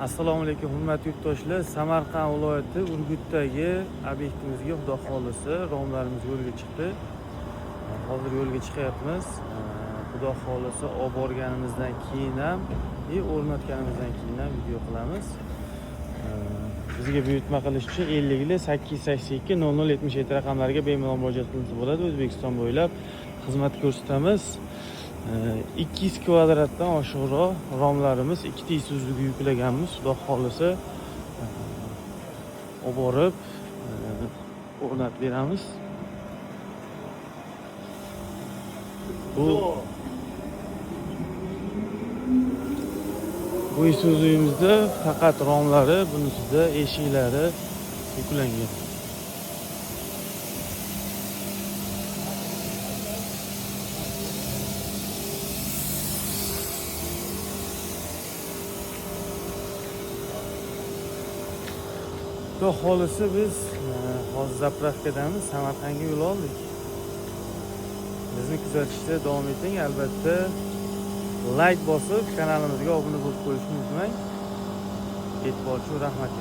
Assalomu alaykum hurmatli yurtdoshlar. Samarqand viloyati Urgutdagi obyektimizga xudo xolisi romlarimiz yo'lga chiqdi. Hozir yo'lga chiqyapmiz. Xudo xolisi olib borganimizdan keyin ham o'rnatganimizdan keyin ham video qilamiz. Bizga buyurtma qilish uchun 50 882 0077 raqamlariga bemalol murojaat qilsa bo'ladi. O'zbekiston bo'ylab xizmat ko'rsatamiz. 200 kvadratdan oshiqroq romlarimiz 2 ta Isuzuga yuklaganmiz. Xudo xolisi olib borib o'rnatib beramiz. Bu Isuzumizda faqat romlari, bunisida eshiklari yuklangan. Xudo xolisi biz hozir zapravkadamiz, Samarqandga yo'l oldik. Bizni kuzatishda davom eting. Albatta like bosib, kanalimizga obuna bo'lib qo'yishni unutmang. E'tibor uchun rahmat.